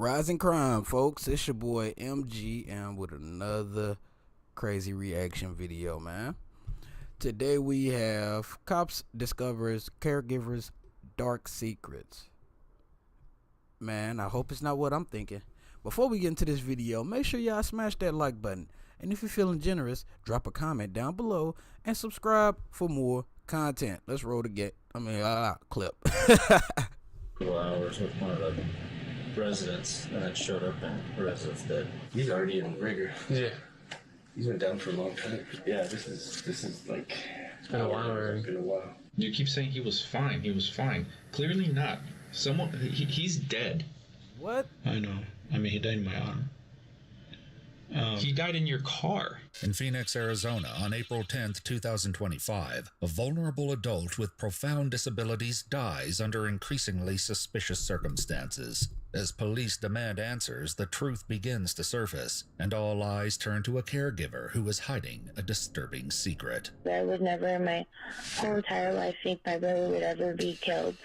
Rising crime, folks. It's your boy MGM with another crazy reaction video, man. Today we have cops discovers caregivers' dark secrets. Man, I hope it's not what I'm thinking. Before we get into this video, make sure y'all smash that like button. And if you're feeling generous, drop a comment down below and subscribe for more content. Let's roll the clip. 2 hours with one of the residents, and then showed up and the resident's dead. He's already in rigor. Yeah. He's been down for a long time. Yeah, this is like, it's been a while already. It's been a while. You keep saying he was fine. He was fine. Clearly not. He's dead. What? I know. I mean, he died in my arm. He died in your car. In Phoenix, Arizona, on April 10th, 2025, a vulnerable adult with profound disabilities dies under increasingly suspicious circumstances. As police demand answers, the truth begins to surface, and all eyes turn to a caregiver who is hiding a disturbing secret. I would never in my whole entire life think my brother would ever be killed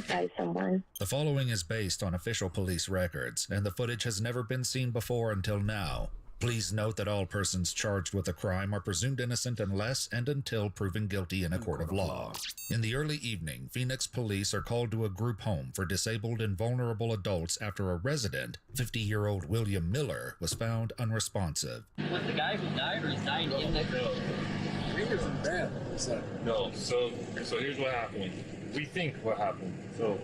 by someone. The following is based on official police records, and the footage has never been seen before until now. Please note that all persons charged with a crime are presumed innocent unless and until proven guilty in a court of law. In the early evening, Phoenix police are called to a group home for disabled and vulnerable adults after a resident, 50-year-old William Miller, was found unresponsive. Was the guy who died or is dying in the He was in bed. No, so here's what happened. We think what happened. So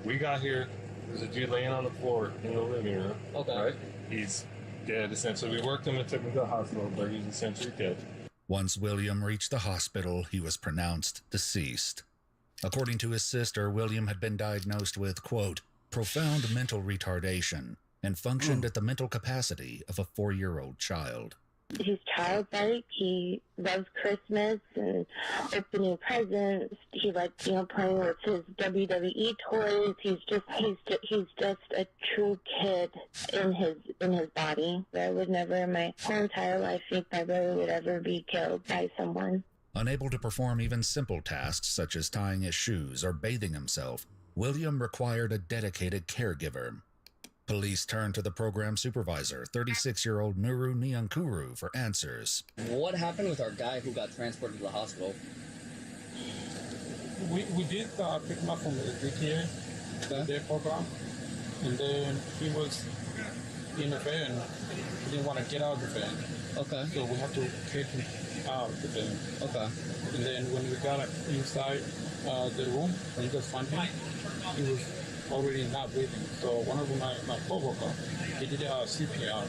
we got here, there's a dude laying on the floor in the living room. Okay. Right? He's dead essentially. We worked him and took him to the hospital, but he's essentially dead. Once William reached the hospital, he was pronounced deceased. According to his sister, William had been diagnosed with, quote, profound mental retardation and functioned at the mental capacity of a 4-year-old child. He's childlike. He loves Christmas and opening presents. He likes, playing with his WWE toys. He's just a true kid in his body. I would never in my whole entire life think my brother would ever be killed by someone. Unable to perform even simple tasks such as tying his shoes or bathing himself, William required a dedicated caregiver. Police turned to the program supervisor, 36-year-old Nuru Nyankuru, for answers. What happened with our guy who got transported to the hospital? We did pick him up from the DTA, their program, and then he was in a van. He didn't want to get out of the van. Okay. So we had to take him out of the van. Okay. And then when we got inside the room, when we just found him, he was already not breathing. So one of my co-worker, he did CPR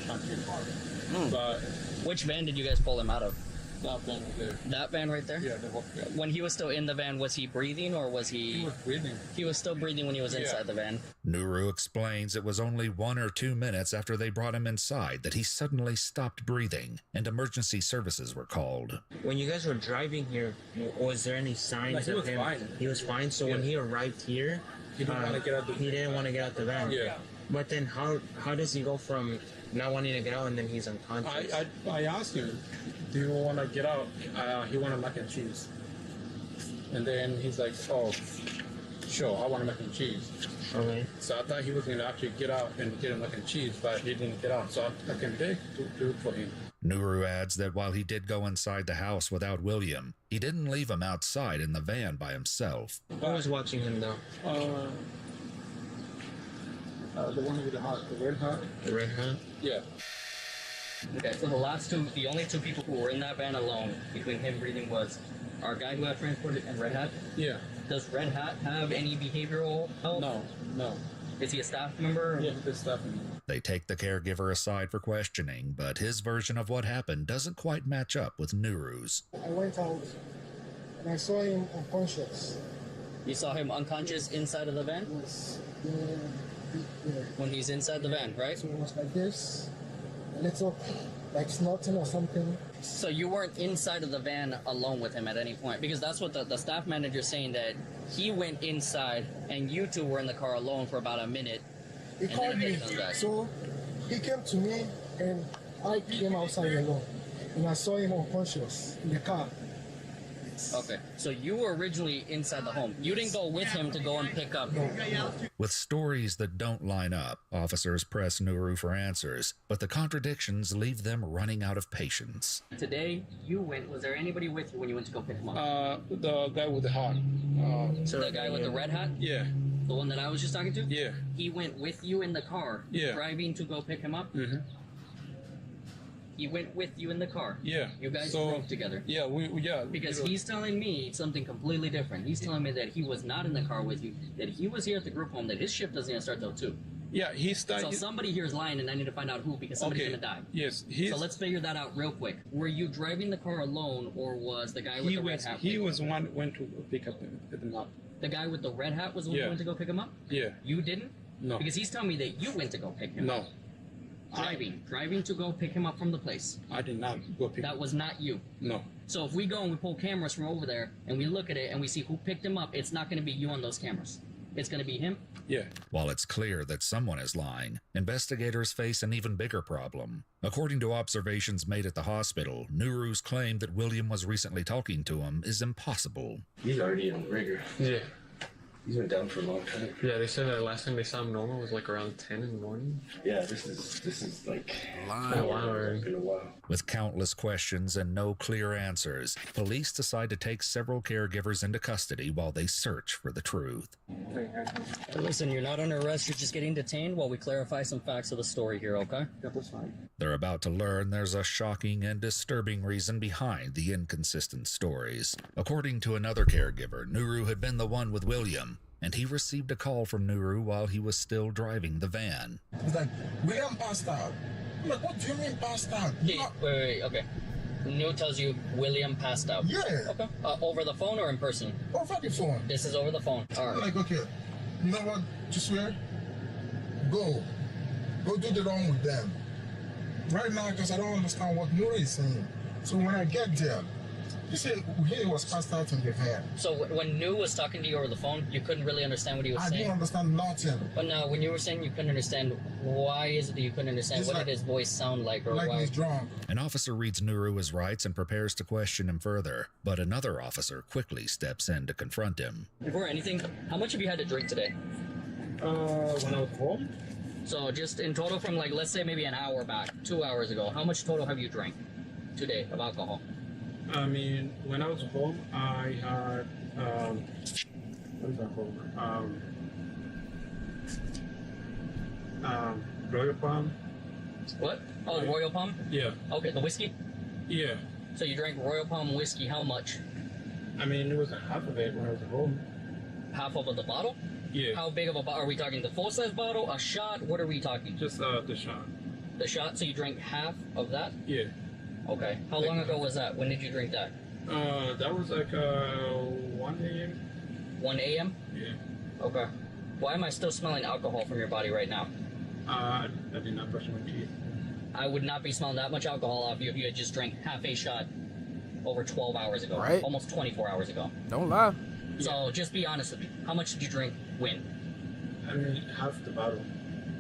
on him. But which van did you guys pull him out of? that van was there. That van right there? Yeah, the whole van. When he was still in the van, was he breathing or was he... He was breathing. He was still breathing when he was inside the van. Nuru explains it was only 1 or 2 minutes after they brought him inside that he suddenly stopped breathing, and emergency services were called. When you guys were driving here, was there any signs He of was him? fine. He was fine. So when he arrived here, He didn't want to get out the van. he didn't want to get out the van. Yeah. But then how does he go from not wanting to get out and then he's unconscious? I asked him, do you want to get out? He wanted mac and cheese. And then he's like, oh, sure, I want mac and cheese. Okay. So I thought he was going to actually get out and get a mac and cheese, but he didn't get out. So I came back to do it for him. Nuru adds that while he did go inside the house without William, he didn't leave him outside in the van by himself. Who was watching him though? The one with the hat, the red hat. The red hat? Yeah. Okay, so the only two people who were in that van alone, between him breathing, was our guy who got transported and Red Hat. Yeah. Does Red Hat have any behavioral help? No. Is he a staff member? Yeah, he's staff member. They take the caregiver aside for questioning, but his version of what happened doesn't quite match up with Nuru's. I went out and I saw him unconscious. You saw him unconscious inside of the van? Yes. When he's inside the van, right? So it was like this, a little like snorting or something. So you weren't inside of the van alone with him at any point? Because that's what the staff manager's saying, that he went inside and you two were in the car alone for about a minute. He called me, so he came to me and I came outside alone. And I saw him unconscious in the car. Yes. Okay, so you were originally inside the home. You didn't go with him to go and pick up. With stories that don't line up, officers press Nuru for answers, but the contradictions leave them running out of patience. Today, you went. Was there anybody with you when you went to go pick him up? The guy with the hat. So the guy with the red hat? Yeah. The one that I was just talking to? Yeah. He went with you in the car, Yeah. driving to go pick him up? Mm-hmm. He went with you in the car? Yeah. You guys drove together? Yeah, yeah. Because he's telling me something completely different. He's telling me that he was not in the car with you, that he was here at the group home, that his shift doesn't even start till 2. Yeah, he started. So somebody here is lying, and I need to find out who, because somebody's Okay. gonna die. Yes, So let's figure that out real quick. Were you driving the car alone, or was the guy with the red hat? He was one went to pick up them up. The guy with the red hat was the one who went to go pick him up? Yeah. You didn't? No. Because he's telling me that you went to go pick him up. No. Driving to go pick him up from the place. I did not go pick. That was not you. No. So if we go and we pull cameras from over there and we look at it and we see who picked him up, it's not going to be you on those cameras. It's going to be him. Yeah. While it's clear that someone is lying, investigators face an even bigger problem. According to observations made at the hospital, Nuru's claim that William was recently talking to him is impossible. He's already in rigor. Yeah. He's been down for a long time. Yeah, they said that last time they saw him normal was like around 10 in the morning. Yeah, this is like Been a while already. been a while. With countless questions and no clear answers, police decide to take several caregivers into custody while they search for the truth. Listen, you're not under arrest. You're just getting detained while we clarify some facts of the story here, okay? Yeah, that's fine. They're about to learn there's a shocking and disturbing reason behind the inconsistent stories. According to another caregiver, Nuru had been the one with William, and he received a call from Nuru while he was still driving the van. He's like, William passed out. I'm like, what do you mean passed out? Wait, okay. New tells you William passed out. Yeah. Okay. Over the phone or in person? Over the phone. This is over the phone. All I'm right. like, okay, you know what? Just swear. Go do the wrong with them. Right now, because I don't understand what Nuri is saying. So when I get there, he said he was passed out in the van. So when New was talking to you over the phone, you couldn't really understand what he was I saying? didn't understand nothing. But now, when you were saying you couldn't understand, why is it that you couldn't understand? It's What like- did his voice sound like, or Like why? he's drunk. An officer reads Nuru his rights and prepares to question him further, but another officer quickly steps in to confront him. Before anything, how much have you had to drink today? When I was home, So just in total from, like, let's say maybe an hour back, 2 hours ago, how much total have you drank today of alcohol? I mean, when I was home, I had what is that called? Royal Palm. What? Oh, Royal Palm? Yeah. Okay, the whiskey? Yeah. So you drank Royal Palm whiskey, how much? I mean, it was half of it when I was at home. Half of the bottle? Yeah. How big of a bottle? Are we talking the full-size bottle, a shot? What are we talking? Just the shot. The shot, so you drank half of that? Yeah. Okay. How long ago was that? When did you drink that? That was like 1 a.m. 1 a.m.? Yeah. Okay. Why am I still smelling alcohol from your body right now? I did not brush my teeth. I would not be smelling that much alcohol off you if you had just drank half a shot over 12 hours ago. Right. Almost 24 hours ago. Don't lie. So just be honest with me. How much did you drink when? I mean, half the bottle.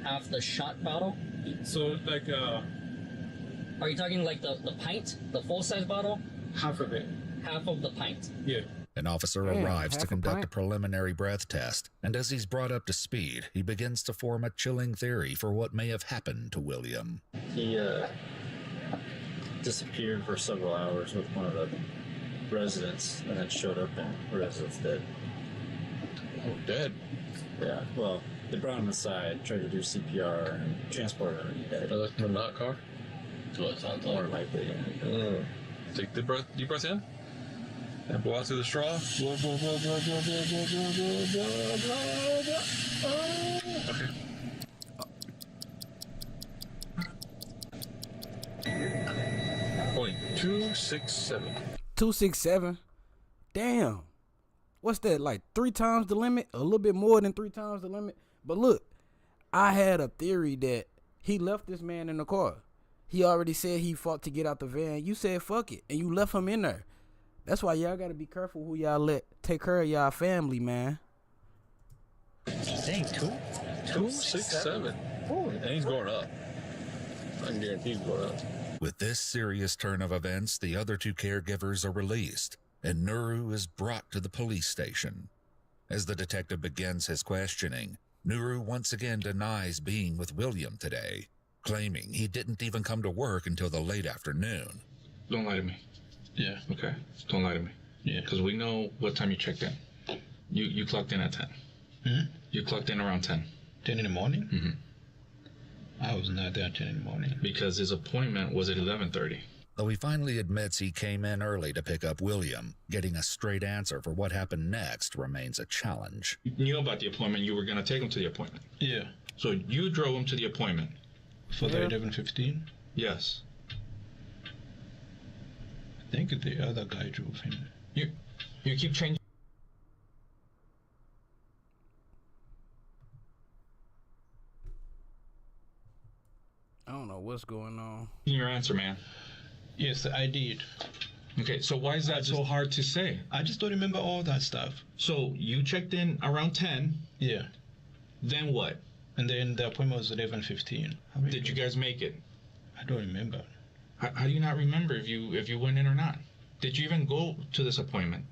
Half the shot bottle? So, like, Are you talking like the pint? The full-size bottle? half of it. Half of the pint. Yeah. An officer Man, arrives to half a conduct a pint? preliminary breath test, and as he's brought up to speed, he begins to form a chilling theory for what may have happened to William. He disappeared for several hours with one of the residents, and then showed up and residents dead. Oh, dead. Yeah. Well, they brought him aside, tried to do CPR, and transported him dead. I left him in that car. That's what it sounds More like. likely. Take the breath, deep breath in. And blow out through the straw. Blow, blow, blow, blow, blow, blow, blow, blow, blow, blow, blow, blow. Okay. 267. 267. Damn. What's that, like 3 times the limit? A little bit more than 3 times the limit? But look, I had a theory that he left this man in the car. He already said he fought to get out the van. You said fuck it, and you left him in there. That's why y'all gotta be careful who y'all let take care of y'all family, man. Dang, 267. And he's going up. I can guarantee he's going up. With this serious turn of events, the other 2 caregivers are released. and Nuru is brought to the police station. As the detective begins his questioning, Nuru once again denies being with William today, claiming he didn't even come to work until the late afternoon. Don't lie to me. Yeah. Okay? Don't lie to me. Yeah. Because we know what time you checked in. You clocked in at 10. Hmm? You clocked in around 10. 10 in the morning? Mm-hmm. I was not there at 10 in the morning. Because his appointment was at 11:30. Though he finally admits he came in early to pick up William, getting a straight answer for what happened next remains a challenge. You knew about the appointment. You were going to take him to the appointment. Yeah. So you drove him to the appointment. For the 11:15? Yes. I think the other guy drove him. You keep changing I don't know what's going on. your answer, man. Yes, I did. Okay, so why is that so hard to say? I just don't remember all that stuff. So you checked in around 10. Yeah. Then what? And then the appointment was 11:15. Did you guys make it? I don't remember. How do you not remember if you went in or not? Did you even go to this appointment?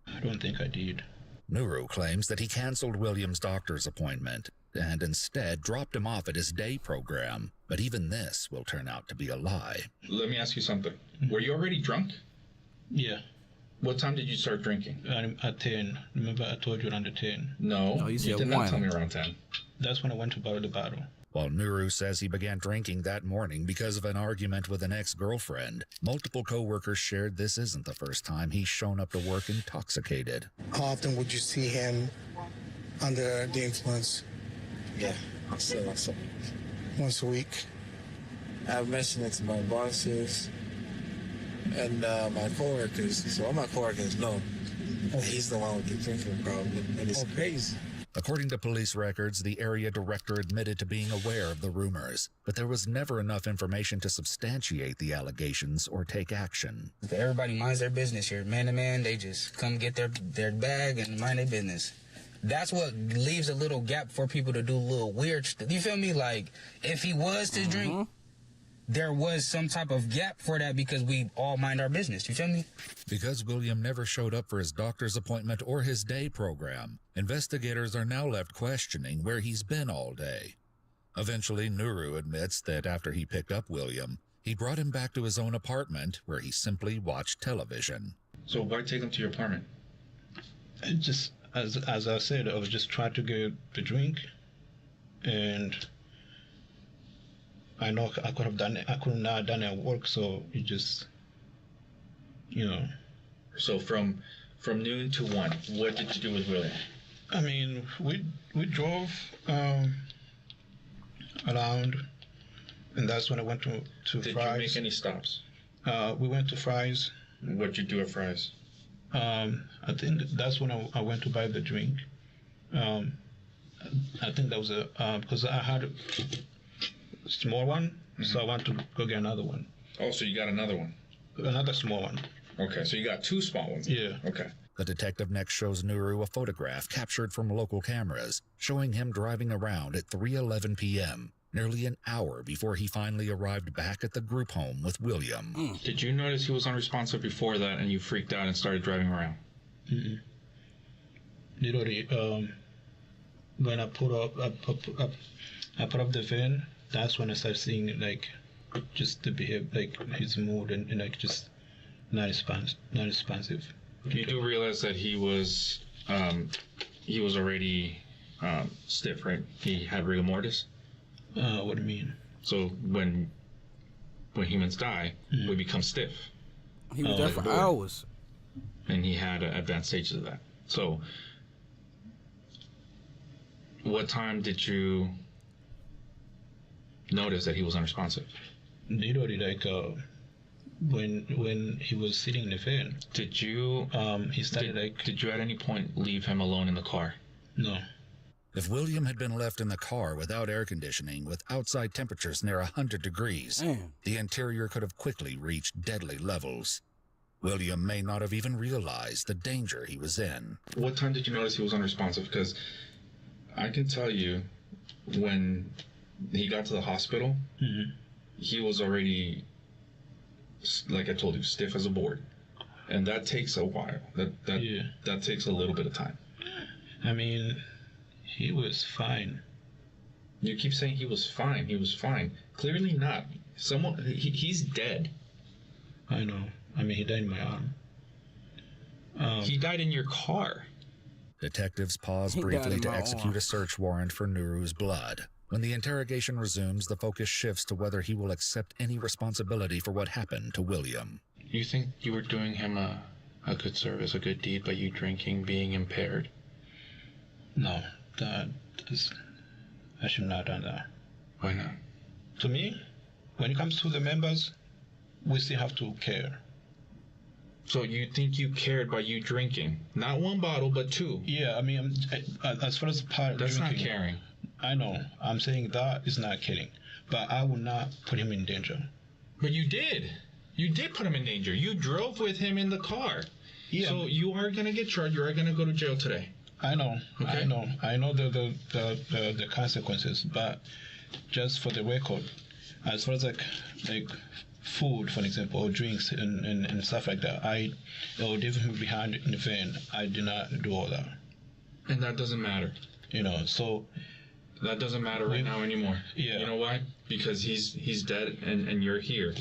I don't think I did. Nuru claims that he canceled William's doctor's appointment and instead dropped him off at his day program, but even this will turn out to be a lie. Let me ask you something. Were you already drunk? Yeah. What time did you start drinking? At 10. Remember I told you around the 10. No, No, you said did not 1. tell me around 10. That's when I went to borrow the bottle. While Nuru says he began drinking that morning because of an argument with an ex-girlfriend, multiple co-workers shared this isn't the first time he's shown up to work intoxicated. How often would you see him under the influence? Yeah, so Once a week. I've mentioned it to my bosses and my coworkers. So all my coworkers know that he's the one with the drinking problem, and it's crazy. According to police records, the area director admitted to being aware of the rumors, but there was never enough information to substantiate the allegations or take action. Everybody minds their business here. Man to man, they just come get their bag and mind their business. That's what leaves a little gap for people to do a little weird stuff. You feel me? Like, if he was to drink, there was some type of gap for that because we all mind our business. You feel me? Because William never showed up for his doctor's appointment or his day program, investigators are now left questioning where he's been all day. Eventually, Nuru admits that after he picked up William, he brought him back to his own apartment where he simply watched television. So why take him to your apartment? It just, as I said, I was just trying to get the drink, and I know I could have done it. I could not have done it at work, so it just, you know. So from noon to 1, what did you do with William? I mean, we drove around, and that's when I went to Did Fry's. you make any stops? We went to Fry's. What'd you do at Fry's? I think that's when I went to buy the drink. I think that was because I had a small one, so I want to go get another one. Oh, so you got another one? Another small one. Okay, so you got 2 small ones. Yeah. Okay. The detective next shows Nuru a photograph captured from local cameras, showing him driving around at 3:11 p.m., nearly an hour before he finally arrived back at the group home with William. Did you notice he was unresponsive before that and you freaked out and started driving around? Mm-mm. Literally, when I put up the van, that's when I started seeing like just the behavior, like his mood and like just not responsive. You do realize that he was already stiff, right? He had rigor mortis. What do you mean? So when humans die, we become stiff. He was there for hours. And he had advanced stages of that. So what time did you notice that he was unresponsive? Literally, like when he was sitting in the van. Did you? He started Did you at any point leave him alone in the car? No. If William had been left in the car without air conditioning, with outside temperatures near 100 degrees, the interior could have quickly reached deadly levels. William may not have even realized the danger he was in. What time did you notice he was unresponsive? Because I can tell you, when he got to the hospital, he was already, like I told you, stiff as a board. And that takes a while. That takes a little bit of time. I mean, he was fine. You keep saying he was fine. He was fine. Clearly not. He's dead. I know. I mean, he died in my arm. He died in your car. Detectives pause briefly to execute a search warrant for Nuru's blood. When the interrogation resumes, the focus shifts to whether he will accept any responsibility for what happened to William. You think you were doing him a good service, a good deed, by you drinking, being impaired? No, I should not have done that. Why not? To me, when it comes to the members, we still have to care. So you think you cared by you drinking? Not one bottle, but two. Yeah, I mean, as far as part That's drinking, not caring. I know. I'm saying that is not kidding. But I would not put him in danger. But you did. You did put him in danger. You drove with him in the car. Yeah. So you are going to get charged. You are going to go to jail today. I know. Okay? I know the consequences. But just for the record, as far as like food, for example, or drinks and stuff like that, or leaving him behind in the van, I did not do all that. And that doesn't matter. So that doesn't matter right now anymore. Yeah. You know why? Because he's dead and you're here.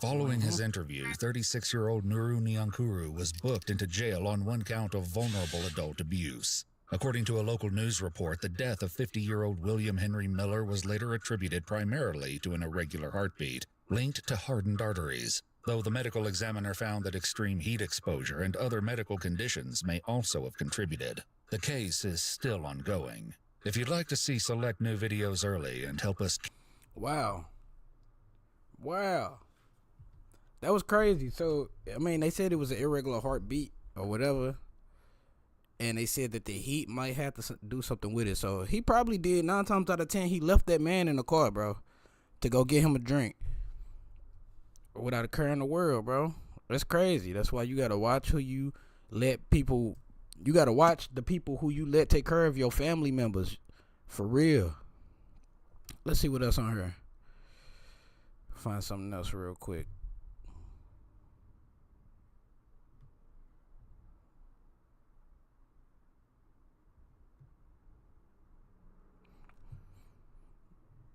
Following his interview, 36-year-old Nuru Nyankuru was booked into jail on one count of vulnerable adult abuse. According to a local news report, the death of 50-year-old William Henry Miller was later attributed primarily to an irregular heartbeat, linked to hardened arteries, though the medical examiner found that extreme heat exposure and other medical conditions may also have contributed. The case is still ongoing. If you'd like to see select new videos early and help us... Wow. That was crazy. So, I mean, they said it was an irregular heartbeat or whatever. And they said that the heat might have to do something with it. So, he probably did. 9 times out of 10, he left that man in the car, bro, to go get him a drink. Without a care in the world, bro. That's crazy. That's why you got to watch who you let people... You got to watch the people who you let take care of your family members. For real. Let's see what else on here. Find something else real quick.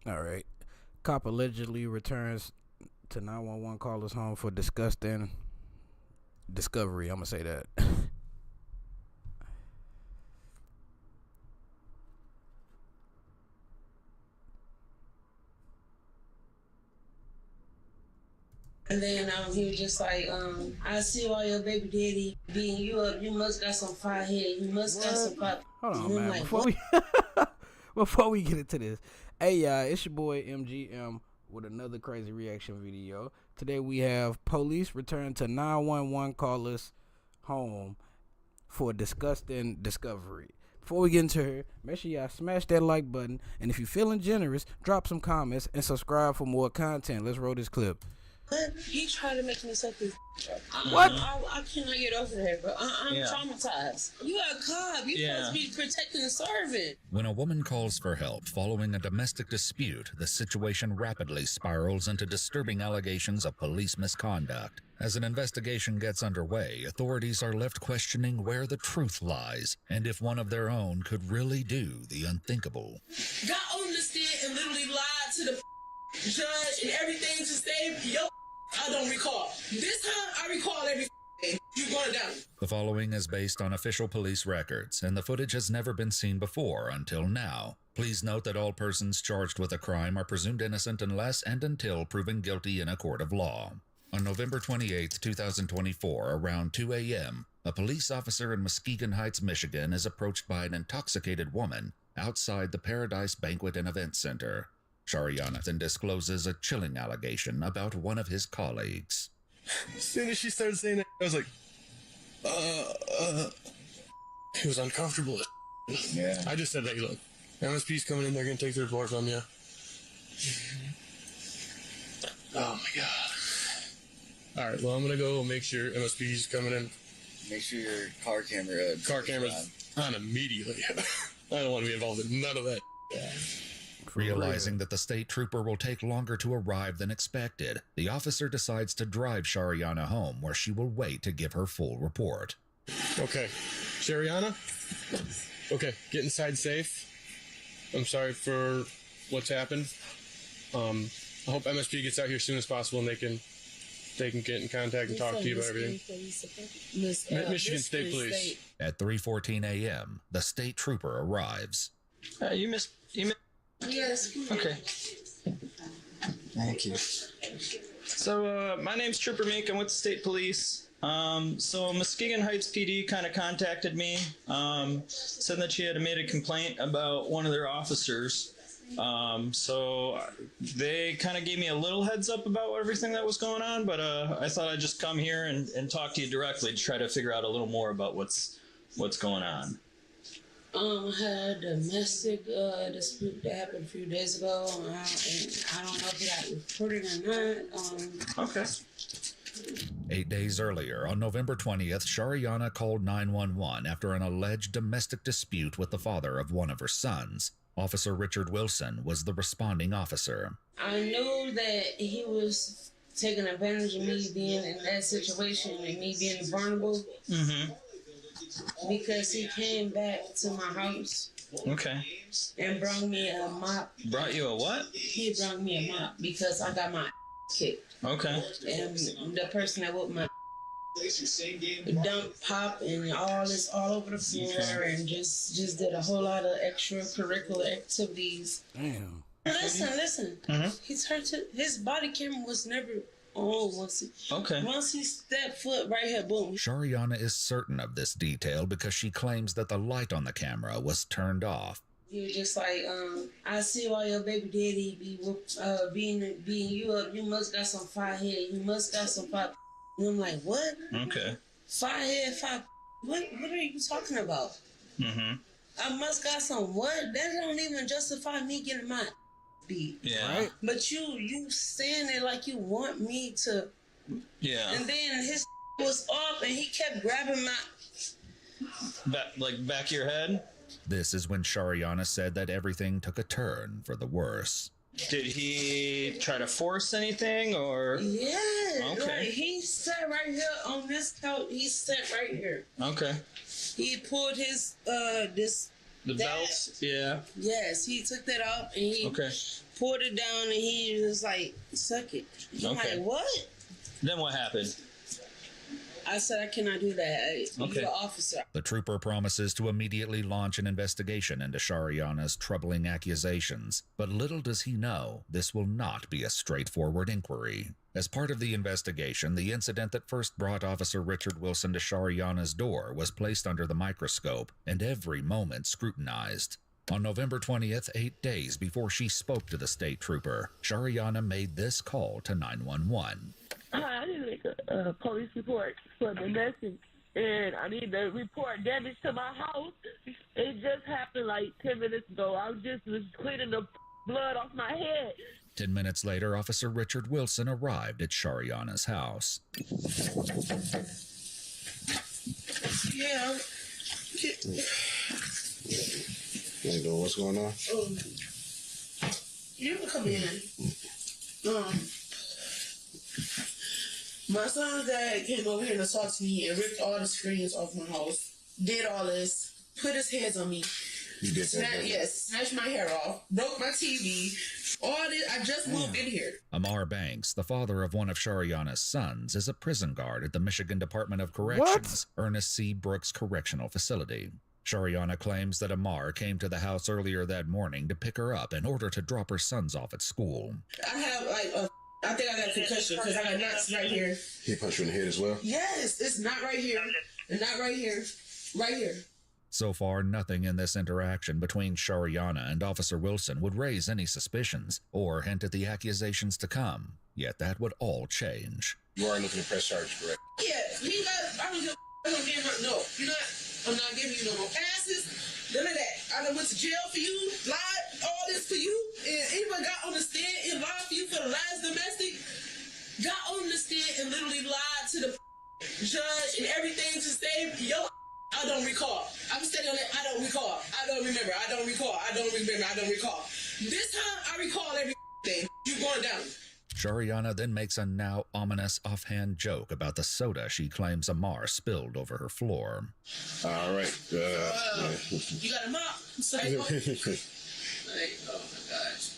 All right. Cop allegedly returns to 911 caller's home for disgusting discovery. I'm going to say that. And then he was just like, I see why your baby daddy beating you up. You must got some fire head. You must got some fire. Hold on, man. Like, before we get into this, hey, it's your boy MGM with another crazy reaction video. Today we have police return to 911 caller's home for a disgusting discovery. Before we get into her, make sure y'all smash that like button. And if you're feeling generous, drop some comments and subscribe for more content. Let's roll this clip. What? He tried to make me suck his. What? I cannot get over that, bro. I'm traumatized. You a cop. You supposed to be protecting the servant. When a woman calls for help following a domestic dispute, the situation rapidly spirals into disturbing allegations of police misconduct. As an investigation gets underway, authorities are left questioning where the truth lies and if one of their own could really do the unthinkable. Got on the stand and literally lied to the judge and everything to save your. I don't recall. This time I recall every thing. You going down. The following is based on official police records, and the footage has never been seen before until now. Please note that all persons charged with a crime are presumed innocent unless and until proven guilty in a court of law. On November 28, 2024, around 2 a.m., a police officer in Muskegon Heights, Michigan is approached by an intoxicated woman outside the Paradise Banquet and Event Center. Sharianathan discloses a chilling allegation about one of his colleagues. As soon as she started saying that, I was like, He was uncomfortable. Yeah. I just said, hey, look, MSP's coming in, they're going to take the report from you. Oh, my God. All right, well, I'm going to go make sure MSP's coming in. Make sure your car camera's on immediately. I don't want to be involved in none of that. Wow. Realizing that the state trooper will take longer to arrive than expected, the officer decides to drive Shariana home, where she will wait to give her full report. Okay. Shariana? Okay, get inside safe. I'm sorry for what's happened. I hope MSP gets out here as soon as possible and they can get in contact and talk to you about everything. Michigan State Police. At 3:14 a.m., the state trooper arrives. You missed. Yes. Okay. Thank you. So, my name's Trooper Meek. I'm with the state police. So Muskegon Heights PD kind of contacted me, said that she had made a complaint about one of their officers. So they kind of gave me a little heads up about everything that was going on, but I thought I'd just come here and talk to you directly to try to figure out a little more about what's going on. I had a domestic dispute that happened a few days ago, and I don't know if it got reported or not. Okay. 8 days earlier, on November 20th, Shariana called 911 after an alleged domestic dispute with the father of one of her sons. Officer Richard Wilson was the responding officer. I knew that he was taking advantage of me being in that situation and me being vulnerable. Mm-hmm. Because he came back to my house. Okay. And brought me a mop. Brought you a what? He brought me a mop because I got my kicked. Okay. And the person that whooped my dump pop and all over the floor and just did a whole lot of extracurricular activities. Damn. Listen. Mm-hmm. His body camera was never on once he stepped foot right here, boom. Shariana is certain of this detail because she claims that the light on the camera was turned off. He was just like, I see why your baby daddy be beating you up. You must got some fire head. You must got some fire. And I'm like, what? Okay. Fire head, fire. What are you talking about? Mm-hmm. I must got some what? That don't even justify me getting my beat. Yeah. Right. But you saying it like you want me to. Yeah. And then his was off and he kept grabbing my. Back of your head? This is when Shariana said that everything took a turn for the worse. Did he try to force anything or? Yeah. Okay. Like he sat right here on this couch. He sat right here. Okay. He pulled his the belt. Yeah. Yes, he took that off and he pulled it down and he was like, "Suck it." I'm like, "What?" Then what happened? I said, "I cannot do that. You're an officer." The trooper promises to immediately launch an investigation into Shariana's troubling accusations, but little does he know this will not be a straightforward inquiry. As part of the investigation, the incident that first brought Officer Richard Wilson to Shariana's door was placed under the microscope and every moment scrutinized. On November 20th, 8 days before she spoke to the state trooper, Shariana made this call to 911. Hi, I need to make a police report for domestic, and I need to report damage to my house. It just happened like 10 minutes ago. I was cleaning the blood off my head. 10 minutes later, Officer Richard Wilson arrived at Shariana's house. Yeah. Hey, girl, what's going on? You can come in. My son's dad came over here to talk to me and ripped all the screens off my house. Did all this. Put his hands on me. You did that? Yes. Snatched my hair off. Broke my TV. All this. I just moved in here. Amar Banks, the father of one of Shariana's sons, is a prison guard at the Michigan Department of Corrections, Ernest C. Brooks Correctional Facility. Shariana claims that Amar came to the house earlier that morning to pick her up in order to drop her sons off at school. I have I think I got a concussion because I got knots right here. He punched you in the head as well? Yes, it's not right here. And not right here. Right here. So far, nothing in this interaction between Shariana and Officer Wilson would raise any suspicions or hint at the accusations to come. Yet that would all change. You are looking to press charges, correct? Yeah, I don't give no. I'm not giving you no more passes. None of that. I done went to jail for you, lied, all this for you, and even got on the stand and lied for you for the last domestic. Got on the stand and literally lied to the judge and everything to save your. I don't recall. I'm saying on that. I don't recall. don't remember. I don't recall. I don't remember. I don't recall. This time, I recall everything. You going down. Shariana then makes a now ominous offhand joke about the soda she claims Amar spilled over her floor. All right. You got a mop? Sorry. Oh my gosh.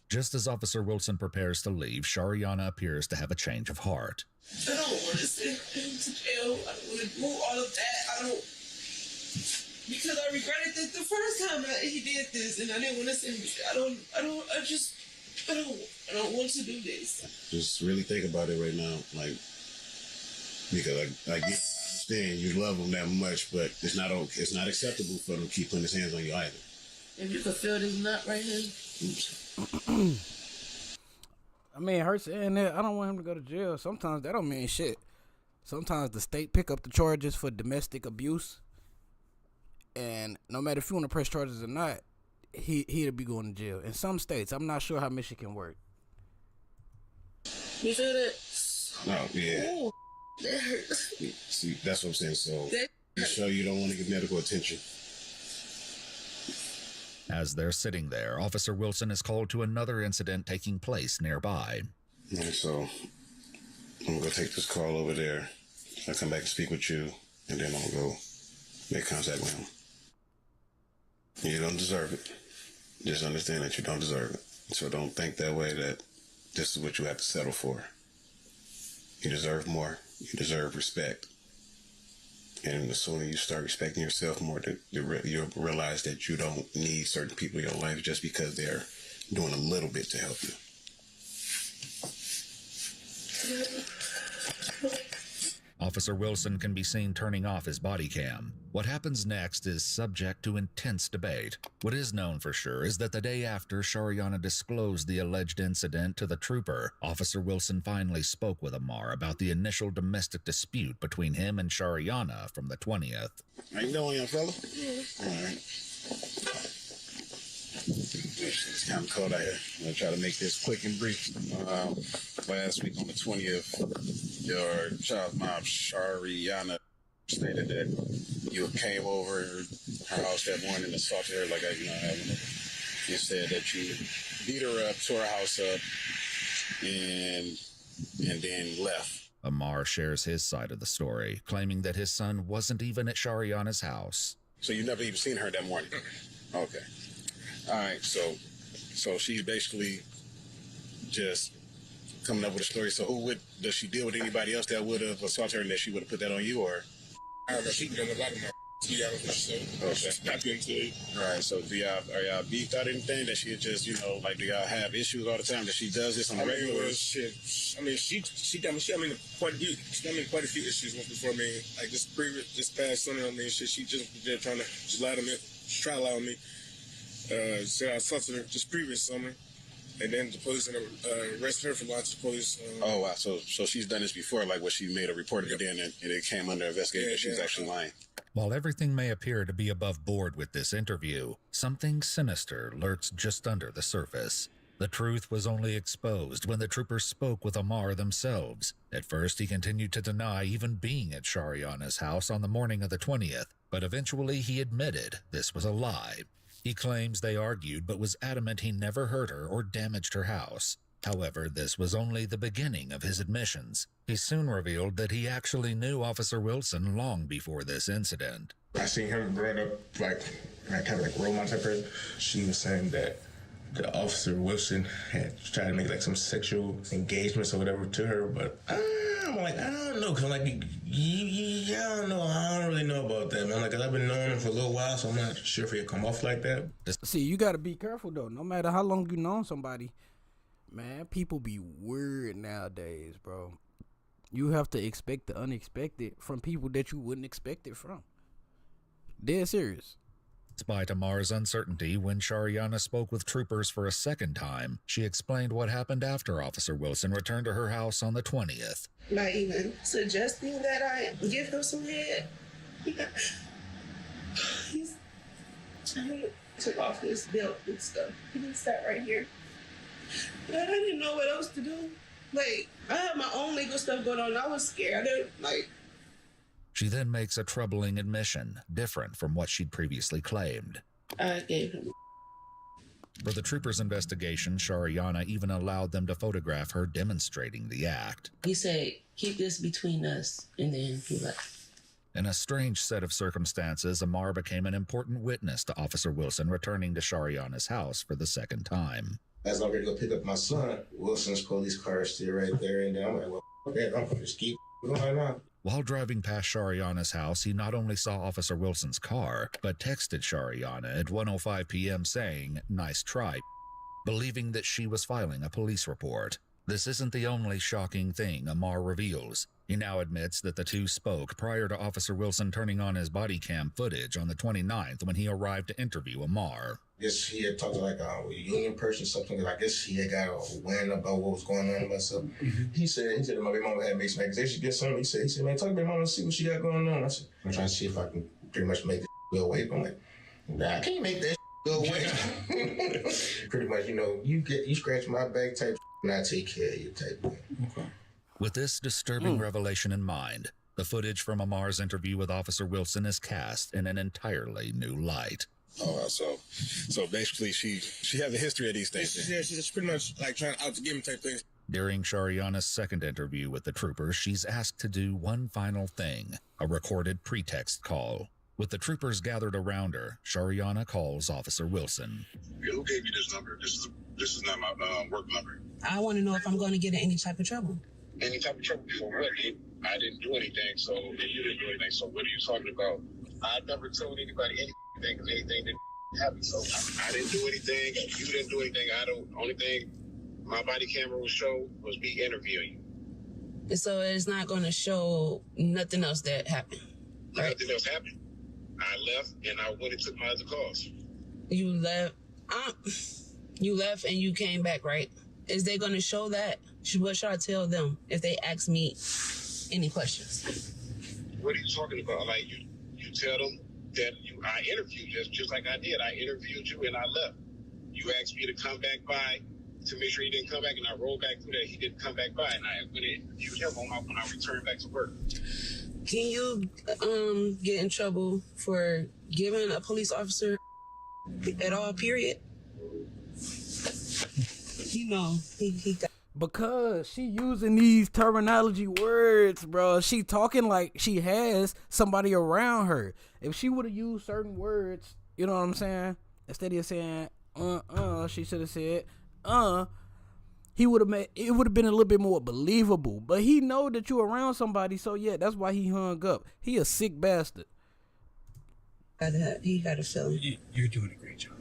Just as Officer Wilson prepares to leave, Shariana appears to have a change of heart. I don't want to send him to jail. I don't want to do all of that. I don't. Because I regretted this the first time he did this, and I didn't want to send him. I don't want to do this. Just really think about it right now, like, because I understand you love him that much, but it's not acceptable for him to keep putting his hands on you either. If you could feel this nut right here. I mean, it hurts saying that. I don't want him to go to jail. Sometimes that don't mean shit. Sometimes the state pick up the charges for domestic abuse, and no matter if you want to press charges or not, he'll be going to jail. In some states, I'm not sure how Michigan works. You feel that? No, yeah. Ooh, that hurts. See, that's what I'm saying. So, you sure you don't want to get medical attention? As they're sitting there, Officer Wilson is called to another incident taking place nearby. And so, I'm going to take this call over there. I'll come back and speak with you, and then I'm going to go make contact with him. You don't deserve it. Just understand that you don't deserve it. So don't think that way, that this is what you have to settle for. You deserve more. You deserve respect. And the sooner you start respecting yourself more, you'll realize that you don't need certain people in your life just because they're doing a little bit to help you. Officer Wilson can be seen turning off his body cam. What happens next is subject to intense debate. What is known for sure is that the day after Shariana disclosed the alleged incident to the trooper, Officer Wilson finally spoke with Amar about the initial domestic dispute between him and Shariana from the 20th. How you doing, young fella? All right. It's kind of cold out here. I'm going to try to make this quick and brief. Last week on the 20th, your child's mom, Shariana, stated that you came over her house that morning and assaulted her like you said that you beat her up, tore her house up, and then left. Amar shares his side of the story, claiming that his son wasn't even at Shariana's house. So you never even seen her that morning? Okay. All right, so she's basically just coming up with a story. So does she deal with anybody else that would have assaulted her and that she would have put that on you, or? I don't know, she done a lot of my Okay. All right, so are y'all beefed out anything that she just, do y'all have issues all the time that she does this on the regular? Shit. I mean, she got me. Quite a few issues before me. Like this past summer, she just trying to lie to me, try to lie on me. Said I assaulted her just previous summer, and then the police arrested her for lying to the police. Oh wow! So she's done this before, like what she made a report and then it came under investigation. Yeah, she's actually lying. While everything may appear to be above board with this interview, something sinister lurks just under the surface. The truth was only exposed when the troopers spoke with Amar themselves. At first, he continued to deny even being at Shariana's house on the morning of the 20th, but eventually he admitted this was a lie. He claims they argued but was adamant he never hurt her or damaged her house. However, this was only the beginning of his admissions. He soon revealed that he actually knew Officer Wilson long before this incident. I seen him growing up kind of like role model type person. She was saying that the Officer Wilson had tried to make like some sexual engagements or whatever to her, but I'm like, I don't know, cause I'm like, I don't know, I don't really know about that, man. Like, cause I've been knowing him for a little while, so I'm not sure if he'll come off like that. See, you gotta be careful though. No matter how long you known somebody, man, people be weird nowadays, bro. You have to expect the unexpected from people that you wouldn't expect it from. Dead serious. Despite Amar's uncertainty, when Shariana spoke with troopers for a second time, she explained what happened after Officer Wilson returned to her house on the 20th. Not even suggesting that I give him some head. He took off his belt and stuff. He sat right here. And I didn't know what else to do. Like, I had my own legal stuff going on. I was scared. She then makes a troubling admission, different from what she'd previously claimed. I gave him. For the troopers' investigation, Shariana even allowed them to photograph her demonstrating the act. He said, keep this between us, and then he left. In a strange set of circumstances, Amar became an important witness to Officer Wilson returning to Shariana's house for the second time. As I'm ready to go pick up my son, Wilson's police car is still right there, and I'm like, well, okay, I'm gonna just keep going on. While driving past Shariana's house, he not only saw Officer Wilson's car, but texted Shariana at 1:05 p.m. saying, "Nice try," believing that she was filing a police report. This isn't the only shocking thing Amar reveals. He now admits that the two spoke prior to Officer Wilson turning on his body cam footage on the 29th when he arrived to interview Amar. I guess he had talked to like a union person, something. I guess he had got a wind about what was going on with myself. He said that my baby mama had made some accusations against him. He said, man, talk to my mama and see what she got going on. I said, I'm trying to see if I can pretty much make this go away. But I'm like, nah, I can't make that go away. Pretty much, you scratch my back type, and I take care of you type. Okay. With this disturbing revelation in mind, the footage from Amar's interview with Officer Wilson is cast in an entirely new light. Oh, so basically she has a history of these things. Yeah, she's pretty much like trying out to give him type things. During Shariana's second interview with the troopers, she's asked to do one final thing, a recorded pretext call. With the troopers gathered around her, Shariana calls Officer Wilson. Who gave you this number? This is not my work number. I want to know if I'm going to get in any type of trouble. Any type of trouble for what? I didn't do anything, so you didn't do anything, so what are you talking about? I never told anybody anything because anything didn't happen, so I didn't do anything, you didn't do anything. Only thing my body camera would show was me interviewing you. So it's not going to show nothing else that happened, right? Nothing else happened. I left and I went and took my other calls. You left and you came back, right? Is they going to show that? What should I tell them if they ask me any questions? What are you talking about? Like you tell them that I interviewed just like I did. I interviewed you and I left. You asked me to come back by to make sure he didn't come back, and I rolled back through that. He didn't come back by, and I went and interviewed him when I returned back to work. Can you get in trouble for giving a police officer at all, period? He got... Because she using these terminology words, bro. She talking like she has somebody around her. If she would have used certain words, you know what I'm saying? Instead of saying, she should have said, he would have made it would have been a little bit more believable. But he know that you around somebody, so yeah, that's why he hung up. He a sick bastard. He got a feeling. You're doing a great job.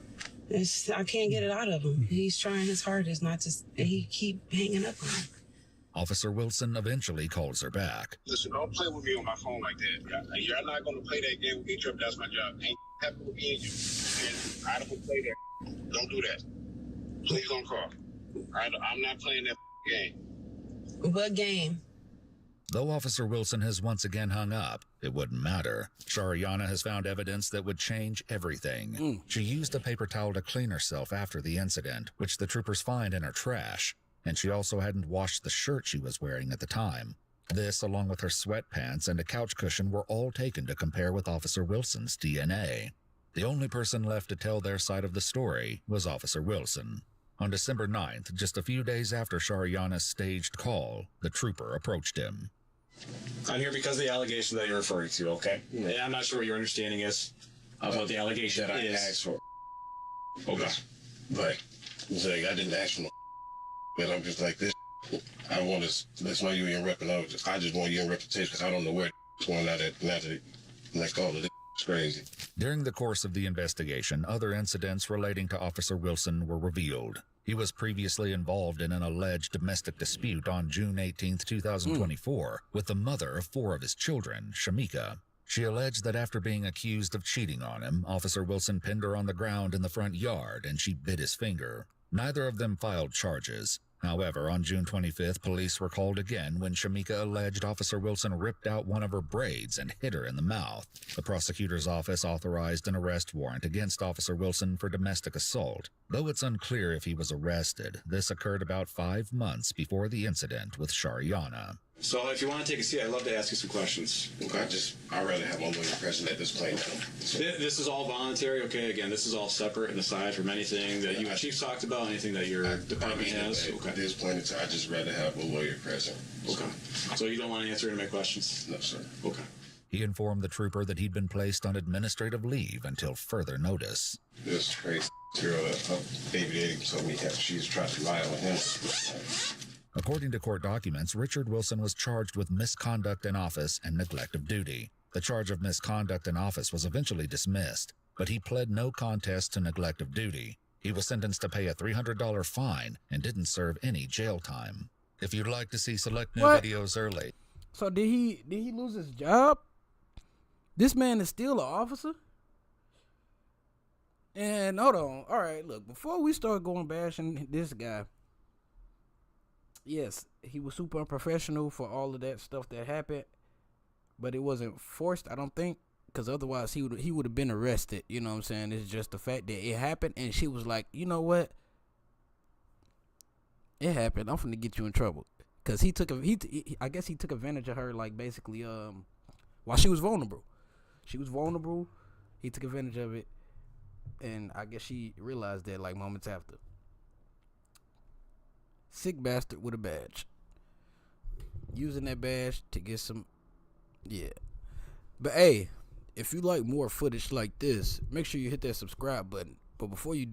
I can't get it out of him. He's trying his hardest not to. He keep hanging up on him. Officer Wilson eventually calls her back. Listen, don't play with me on my phone like that. You're not going to play that game with each other. That's my job. Ain't happen with me and you. And I don't play that. Don't do that. Please don't call. I'm not playing that game. What game? Though Officer Wilson has once again hung up, it wouldn't matter. Shariana has found evidence that would change everything. She used a paper towel to clean herself after the incident, which the troopers find in her trash, and she also hadn't washed the shirt she was wearing at the time. This, along with her sweatpants and a couch cushion, were all taken to compare with Officer Wilson's DNA. The only person left to tell their side of the story was Officer Wilson. On December 9th, just a few days after Shariana's staged call, the trooper approached him. I'm here because of the allegation that you're referring to, okay? Yeah, I'm not sure what your understanding is of what the allegation that is. I asked for. Okay. But it's like I didn't ask for no, but I'm just like this. I want to let you in rep, and I just want you in reputation because I don't know where it's going now that like all of this is crazy. During the course of the investigation, other incidents relating to Officer Wilson were revealed. He was previously involved in an alleged domestic dispute on June 18, 2024, with the mother of 4 of his children, Shamika. She alleged that after being accused of cheating on him, Officer Wilson pinned her on the ground in the front yard and she bit his finger. Neither of them filed charges. However, on June 25th, police were called again when Shamika alleged Officer Wilson ripped out one of her braids and hit her in the mouth. The prosecutor's office authorized an arrest warrant against Officer Wilson for domestic assault. Though it's unclear if he was arrested, this occurred about 5 months before the incident with Shariana. So if you want to take a seat, I'd love to ask you some questions. I'd rather have my lawyer present at this point now. This is all voluntary, okay? Again, this is all separate and aside from anything that you and Chief talked about, anything that your department has. Okay. At this point in time, I'd just rather have a lawyer present. Okay. So you don't want to answer any of my questions? No, sir. Okay. He informed the trooper that he'd been placed on administrative leave until further notice. This crazy girl that her baby daddy told me that she's trying to lie on him. According to court documents, Richard Wilson was charged with misconduct in office and neglect of duty. The charge of misconduct in office was eventually dismissed, but he pled no contest to neglect of duty. He was sentenced to pay a $300 fine and didn't serve any jail time. If you'd like to see select new videos early. So did he lose his job? This man is still an officer? And hold on. All right, look, before we start going bashing this guy, yes, he was super unprofessional for all of that stuff that happened, but it wasn't forced, I don't think, because otherwise he would have been arrested. You know what I'm saying? It's just the fact that it happened, and she was like, you know what? It happened. I'm finna get you in trouble, because I guess he took advantage of her, like basically while she was vulnerable. She was vulnerable. He took advantage of it, and I guess she realized that like moments after. Sick bastard with a badge. Using that badge to get some, yeah. But hey, if you like more footage like this, make sure you hit that subscribe button. But before you do